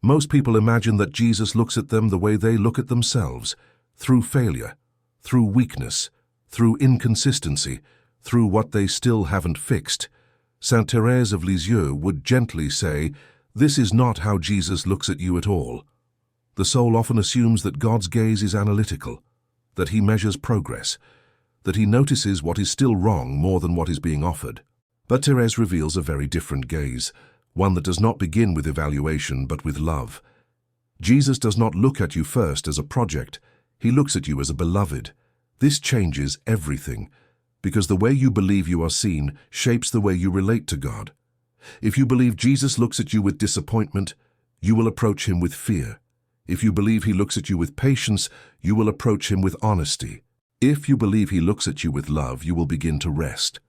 Most people imagine that Jesus looks at them the way they look at themselves, through failure, through weakness, through inconsistency, through what they still haven't fixed. Saint Thérèse of Lisieux would gently say, "This is not how Jesus looks at you at all." The soul often assumes that God's gaze is analytical, that he measures progress, that he notices what is still wrong more than what is being offered. But Thérèse reveals a very different gaze, one that does not begin with evaluation but with love. Jesus does not look at you first as a project, he looks at you as a beloved. This changes everything, because the way you believe you are seen shapes the way you relate to God. If you believe Jesus looks at you with disappointment, you will approach him with fear. If you believe he looks at you with patience, you will approach him with honesty. If you believe he looks at you with love, you will begin to rest.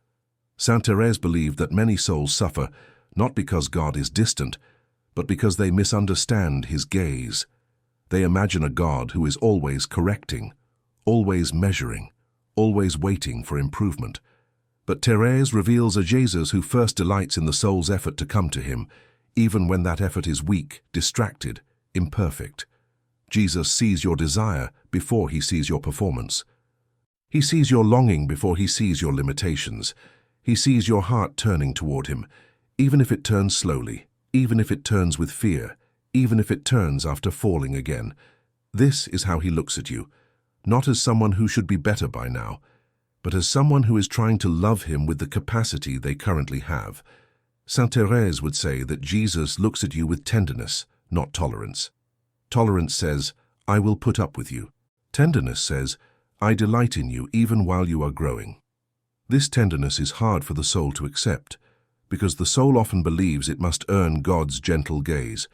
Saint Thérèse believed that many souls suffer not because God is distant, but because they misunderstand his gaze. They imagine a God who is always correcting, always measuring, always waiting for improvement. But Thérèse reveals a Jesus who first delights in the soul's effort to come to him, even when that effort is weak, distracted, imperfect. Jesus sees your desire before he sees your performance. He sees your longing before he sees your limitations. He sees your heart turning toward him, even if it turns slowly, even if it turns with fear, even if it turns after falling again. This is how he looks at you, not as someone who should be better by now, but as someone who is trying to love him with the capacity they currently have. Saint Thérèse would say that Jesus looks at you with tenderness, not tolerance. Tolerance says, "I will put up with you." Tenderness says, "I delight in you even while you are growing." This tenderness is hard for the soul to accept, because the soul often believes it must earn God's gentle gaze.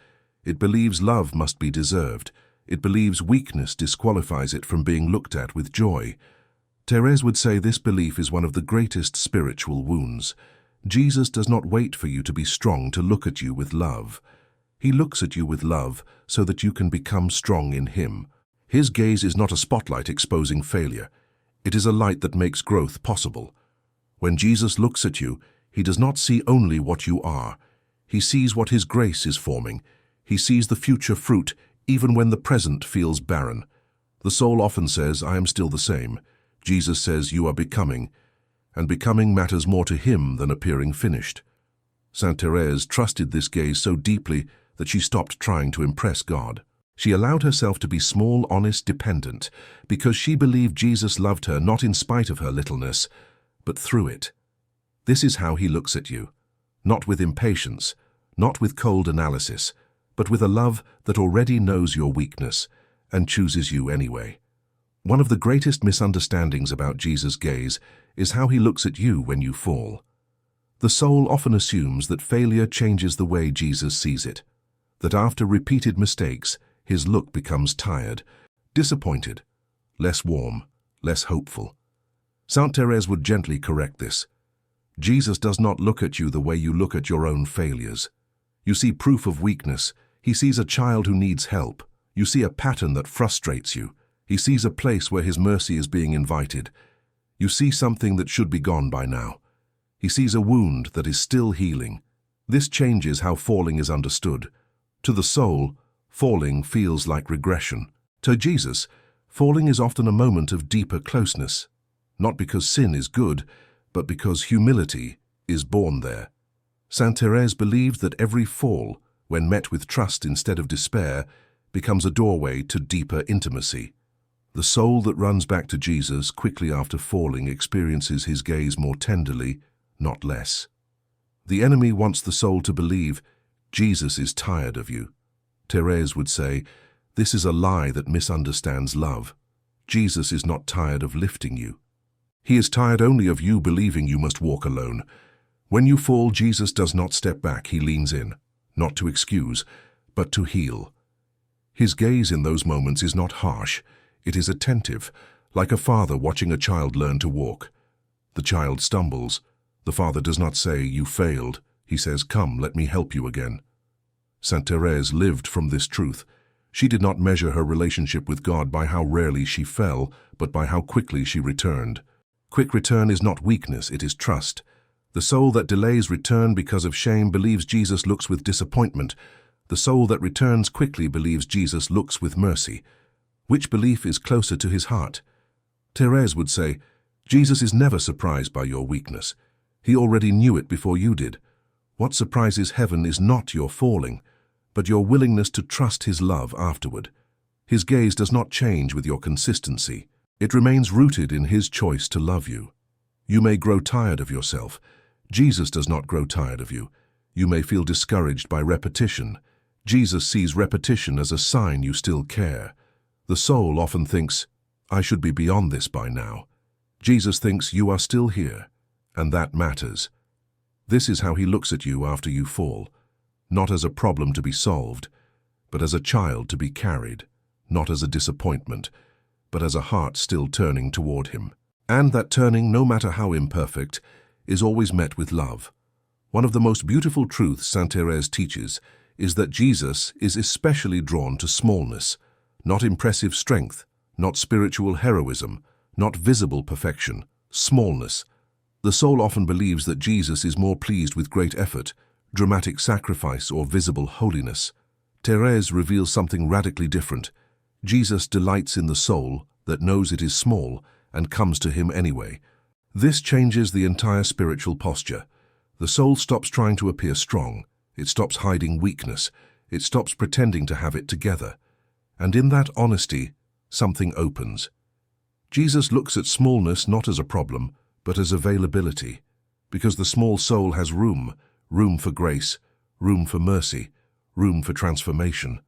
It believes love must be deserved. It believes weakness disqualifies it from being looked at with joy. Thérèse would say this belief is one of the greatest spiritual wounds. Jesus does not wait for you to be strong to look at you with love. He looks at you with love so that you can become strong in him. His gaze is not a spotlight exposing failure. It is a light that makes growth possible. When Jesus looks at you, he does not see only what you are. He sees what his grace is forming. He sees the future fruit even when the present feels barren. The soul often says, "I am still the same." Jesus says, "You are becoming," and becoming matters more to him than appearing finished. Saint Thérèse trusted this gaze so deeply that she stopped trying to impress God. She allowed herself to be small, honest, dependent, because she believed Jesus loved her not in spite of her littleness, but through it. This is how he looks at you, not with impatience, not with cold analysis, but with a love that already knows your weakness and chooses you anyway. One of the greatest misunderstandings about Jesus' gaze is how he looks at you when you fall. The soul often assumes that failure changes the way Jesus sees it, that after repeated mistakes, his look becomes tired, disappointed, less warm, less hopeful. Saint Thérèse would gently correct this. Jesus does not look at you the way you look at your own failures. You see proof of weakness. He sees a child who needs help. You see a pattern that frustrates you. He sees a place where his mercy is being invited. You see something that should be gone by now. He sees a wound that is still healing. This changes how falling is understood. To the soul, falling feels like regression. To Jesus, falling is often a moment of deeper closeness, not because sin is good, but because humility is born there. Saint Thérèse believed that every fall, when met with trust instead of despair, becomes a doorway to deeper intimacy. The soul that runs back to Jesus quickly after falling experiences his gaze more tenderly, not less. The enemy wants the soul to believe, Jesus is tired of you. Thérèse would say, this is a lie that misunderstands love. Jesus is not tired of lifting you. He is tired only of you believing you must walk alone. When you fall, Jesus does not step back, he leans in, not to excuse, but to heal. His gaze in those moments is not harsh, it is attentive, like a father watching a child learn to walk. The child stumbles. The father does not say, you failed. He says, come, let me help you again. Saint Thérèse lived from this truth. She did not measure her relationship with God by how rarely she fell, but by how quickly she returned. Quick return is not weakness, it is trust. The soul that delays return because of shame believes Jesus looks with disappointment. The soul that returns quickly believes Jesus looks with mercy. Which belief is closer to his heart? Thérèse would say, Jesus is never surprised by your weakness. He already knew it before you did. What surprises heaven is not your falling, but your willingness to trust his love afterward. His gaze does not change with your consistency. It remains rooted in his choice to love you. You may grow tired of yourself. Jesus does not grow tired of you. You may feel discouraged by repetition. Jesus sees repetition as a sign you still care. The soul often thinks, I should be beyond this by now. Jesus thinks you are still here, and that matters. This is how he looks at you after you fall, not as a problem to be solved, but as a child to be carried, not as a disappointment, but as a heart still turning toward him. And that turning, no matter how imperfect, is always met with love. One of the most beautiful truths Saint Thérèse teaches is that Jesus is especially drawn to smallness, not impressive strength, not spiritual heroism, not visible perfection, smallness. The soul often believes that Jesus is more pleased with great effort, dramatic sacrifice, or visible holiness. Thérèse reveals something radically different. Jesus delights in the soul that knows it is small and comes to him anyway. This changes the entire spiritual posture. The soul stops trying to appear strong. It stops hiding weakness. It stops pretending to have it together. And in that honesty, something opens. Jesus looks at smallness not as a problem, but as availability, because the small soul has room for grace, room for mercy, room for transformation.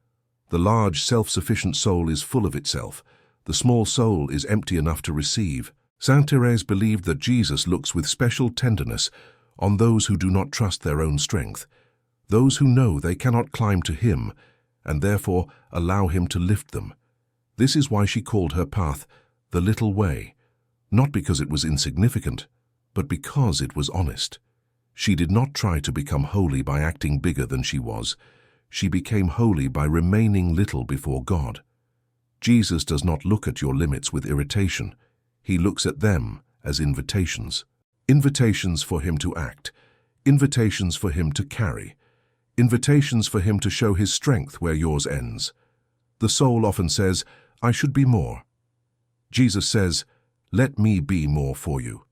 The large, self-sufficient soul is full of itself. The small soul is empty enough to receive. Saint Thérèse believed that Jesus looks with special tenderness on those who do not trust their own strength, those who know they cannot climb to him, and therefore allow him to lift them. This is why she called her path the little way, not because it was insignificant, but because it was honest. She did not try to become holy by acting bigger than she was. She became holy by remaining little before God. Jesus does not look at your limits with irritation. He looks at them as invitations. Invitations for him to act. Invitations for him to carry. Invitations for him to show his strength where yours ends. The soul often says, I should be more. Jesus says, let me be more for you.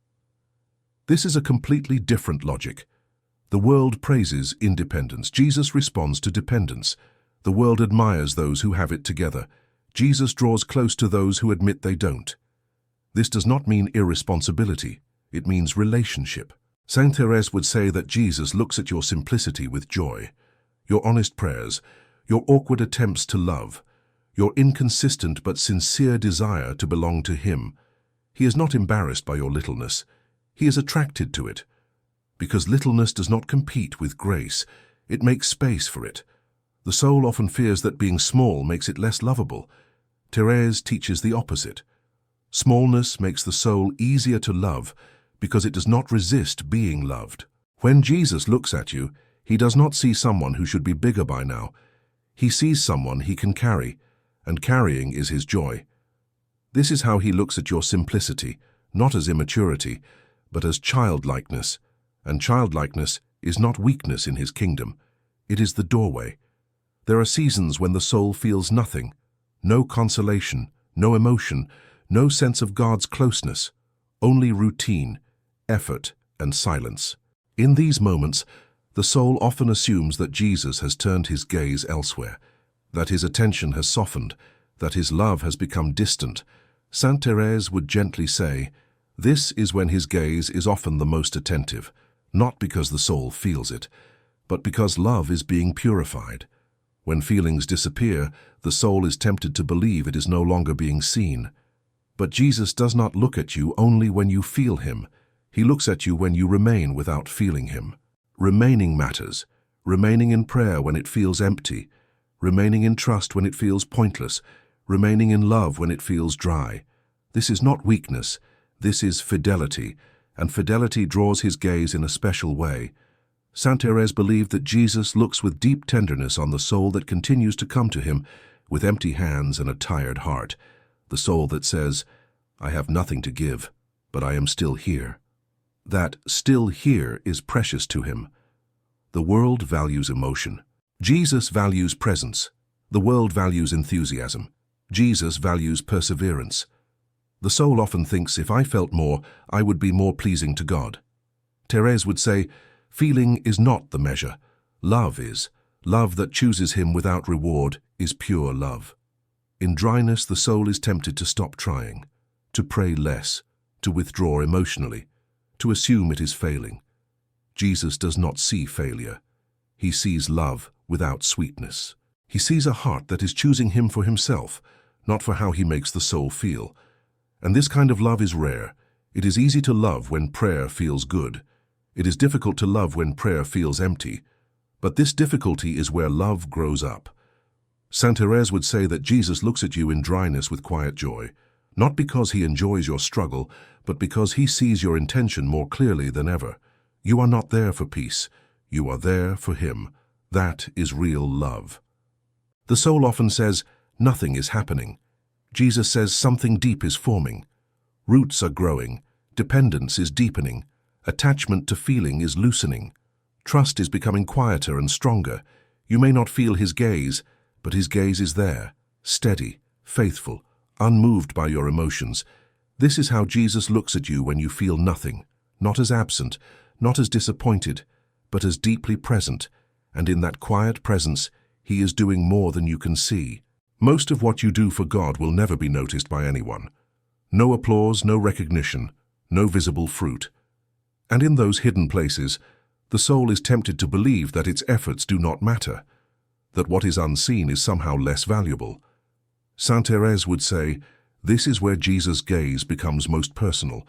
This is a completely different logic. The world praises independence. Jesus responds to dependence. The world admires those who have it together. Jesus draws close to those who admit they don't. This does not mean irresponsibility. It means relationship. Saint Thérèse would say that Jesus looks at your simplicity with joy, your honest prayers, your awkward attempts to love, your inconsistent but sincere desire to belong to him. He is not embarrassed by your littleness. He is attracted to it. Because littleness does not compete with grace, it makes space for it. The soul often fears that being small makes it less lovable. Thérèse teaches the opposite. Smallness makes the soul easier to love because it does not resist being loved. When Jesus looks at you, he does not see someone who should be bigger by now. He sees someone he can carry, and carrying is his joy. This is how he looks at your simplicity, not as immaturity, but as childlikeness. And childlikeness is not weakness in his kingdom. It is the doorway. There are seasons when the soul feels nothing, no consolation, no emotion, no sense of God's closeness, only routine, effort, and silence. In these moments, the soul often assumes that Jesus has turned his gaze elsewhere, that his attention has softened, that his love has become distant. Saint Thérèse would gently say, this is when his gaze is often the most attentive, not because the soul feels it, but because love is being purified. When feelings disappear, the soul is tempted to believe it is no longer being seen. But Jesus does not look at you only when you feel him. He looks at you when you remain without feeling him. Remaining matters. Remaining in prayer when it feels empty. Remaining in trust when it feels pointless. Remaining in love when it feels dry. This is not weakness. This is fidelity, and fidelity draws his gaze in a special way. Saint Thérèse believed that Jesus looks with deep tenderness on the soul that continues to come to him with empty hands and a tired heart, the soul that says, I have nothing to give, but I am still here. That still here is precious to him. The world values emotion. Jesus values presence. The world values enthusiasm. Jesus values perseverance. The soul often thinks, if I felt more, I would be more pleasing to God. Thérèse would say, feeling is not the measure. Love is. Love that chooses him without reward is pure love. In dryness, the soul is tempted to stop trying, to pray less, to withdraw emotionally, to assume it is failing. Jesus does not see failure. He sees love without sweetness. He sees a heart that is choosing him for himself, not for how he makes the soul feel. And this kind of love is rare. It is easy to love when prayer feels good. It is difficult to love when prayer feels empty. But this difficulty is where love grows up. Saint Thérèse would say that Jesus looks at you in dryness with quiet joy, not because he enjoys your struggle, but because he sees your intention more clearly than ever. You are not there for peace. You are there for him. That is real love. The soul often says, nothing is happening. Jesus says something deep is forming. Roots are growing. Dependence is deepening. Attachment to feeling is loosening. Trust is becoming quieter and stronger. You may not feel his gaze, but his gaze is there, steady, faithful, unmoved by your emotions. This is how Jesus looks at you when you feel nothing, not as absent, not as disappointed, but as deeply present, and in that quiet presence, he is doing more than you can see. Most of what you do for God will never be noticed by anyone. No applause, no recognition, no visible fruit. And in those hidden places, the soul is tempted to believe that its efforts do not matter, that what is unseen is somehow less valuable. Saint Thérèse would say, this is where Jesus' gaze becomes most personal.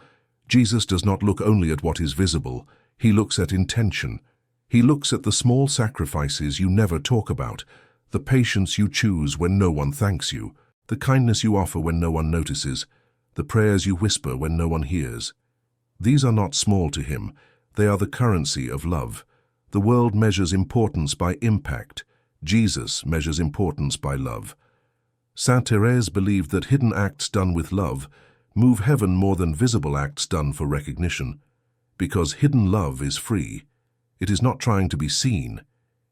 Jesus does not look only at what is visible, he looks at intention. He looks at the small sacrifices you never talk about, the patience you choose when no one thanks you, the kindness you offer when no one notices, the prayers you whisper when no one hears. These are not small to him, they are the currency of love. The world measures importance by impact. Jesus measures importance by love. Saint Thérèse believed that hidden acts done with love move heaven more than visible acts done for recognition, because hidden love is free. It is not trying to be seen,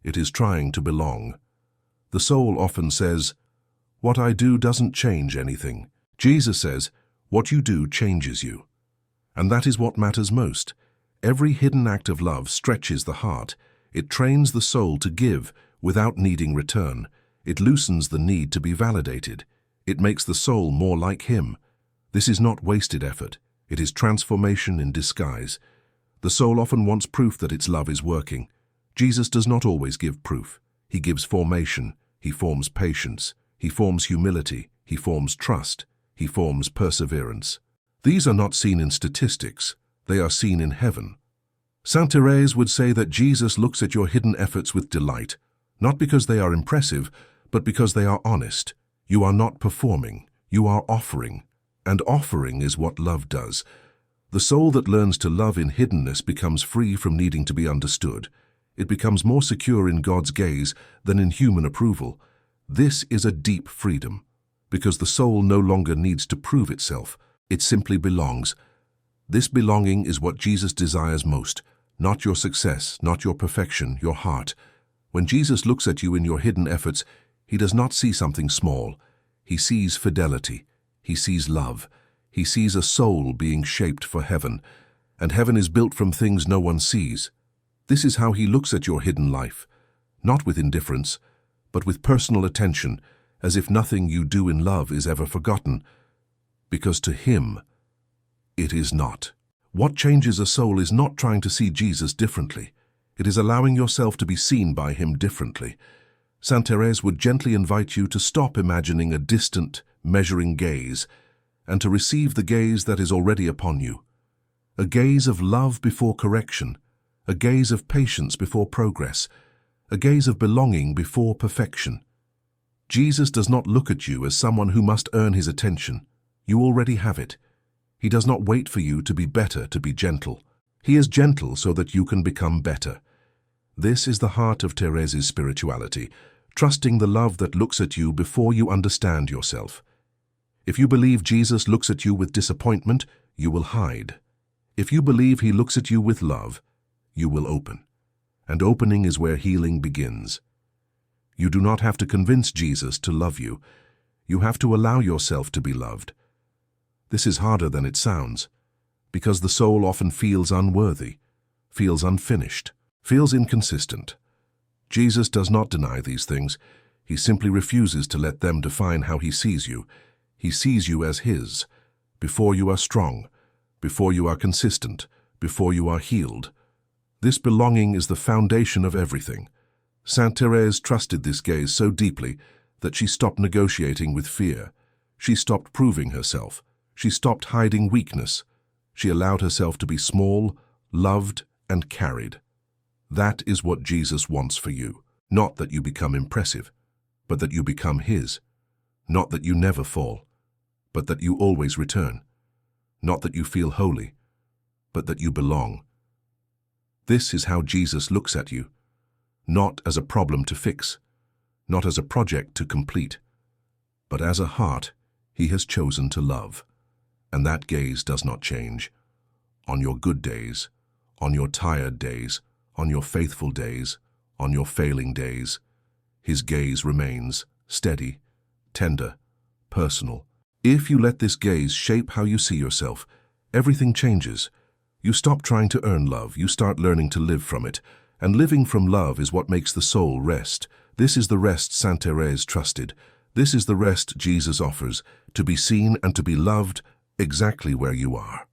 it is trying to belong. The soul often says, what I do doesn't change anything. Jesus says, what you do changes you. And that is what matters most. Every hidden act of love stretches the heart. It trains the soul to give without needing return. It loosens the need to be validated. It makes the soul more like him. This is not wasted effort. It is transformation in disguise. The soul often wants proof that its love is working. Jesus does not always give proof. He gives formation. He forms patience. He forms humility. He forms trust. He forms perseverance. These are not seen in statistics. They are seen in heaven. Saint Thérèse would say that Jesus looks at your hidden efforts with delight, not because they are impressive, but because they are honest. You are not performing. You are offering. And offering is what love does. The soul that learns to love in hiddenness becomes free from needing to be understood. It becomes more secure in God's gaze than in human approval. This is a deep freedom, because the soul no longer needs to prove itself. It simply belongs. This belonging is what Jesus desires most, not your success, not your perfection, your heart. When Jesus looks at you in your hidden efforts, he does not see something small. He sees fidelity. He sees love. He sees a soul being shaped for heaven, and heaven is built from things no one sees. This is how he looks at your hidden life, not with indifference, but with personal attention, as if nothing you do in love is ever forgotten, because to him, it is not. What changes a soul is not trying to see Jesus differently. It is allowing yourself to be seen by him differently. Saint Thérèse would gently invite you to stop imagining a distant, measuring gaze, and to receive the gaze that is already upon you. A gaze of love before correction, a gaze of patience before progress, a gaze of belonging before perfection. Jesus does not look at you as someone who must earn his attention. You already have it. He does not wait for you to be better, to be gentle. He is gentle so that you can become better. This is the heart of Thérèse's spirituality, trusting the love that looks at you before you understand yourself. If you believe Jesus looks at you with disappointment, you will hide. If you believe he looks at you with love, you will open. And opening is where healing begins. You do not have to convince Jesus to love you. You have to allow yourself to be loved. This is harder than it sounds, because the soul often feels unworthy, feels unfinished, feels inconsistent. Jesus does not deny these things. He simply refuses to let them define how he sees you. He sees you as his, before you are strong, before you are consistent, before you are healed. This belonging is the foundation of everything. Saint Thérèse trusted this gaze so deeply that she stopped negotiating with fear. She stopped proving herself. She stopped hiding weakness. She allowed herself to be small, loved, and carried. That is what Jesus wants for you. Not that you become impressive, but that you become his. Not that you never fall, but that you always return. Not that you feel holy, but that you belong. This is how Jesus looks at you, not as a problem to fix, not as a project to complete, but as a heart he has chosen to love. And that gaze does not change. On your good days, on your tired days, on your faithful days, on your failing days, his gaze remains steady, tender, personal. If you let this gaze shape how you see yourself, everything changes. You stop trying to earn love, you start learning to live from it. And living from love is what makes the soul rest. This is the rest Saint Thérèse trusted. This is the rest Jesus offers, to be seen and to be loved exactly where you are.